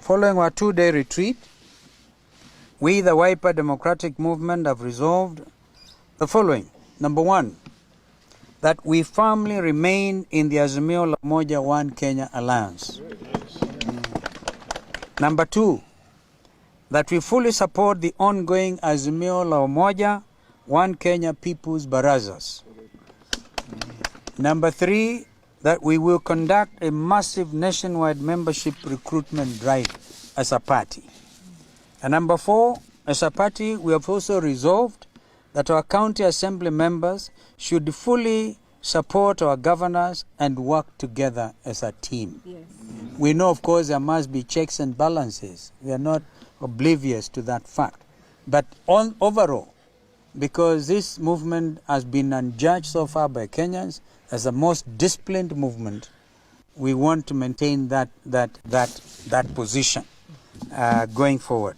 Following our 2-day retreat, we, the Wiper Democratic Movement, have resolved the following. Number one, that we firmly remain in the Azimio la Umoja One Kenya alliance. Number two, that we fully support the ongoing Azimio la Umoja One Kenya People's Barazas. Number three, that we will conduct a massive nationwide membership recruitment drive as a party. And number four, as a party, we have also resolved that our county assembly members should fully support our governors and work together as a team. Yes. We know, of course, there must be checks and balances. We are not oblivious to that fact. But overall, because this movement has been adjudged so far by Kenyans as the most disciplined movement, we want to maintain that position going forward.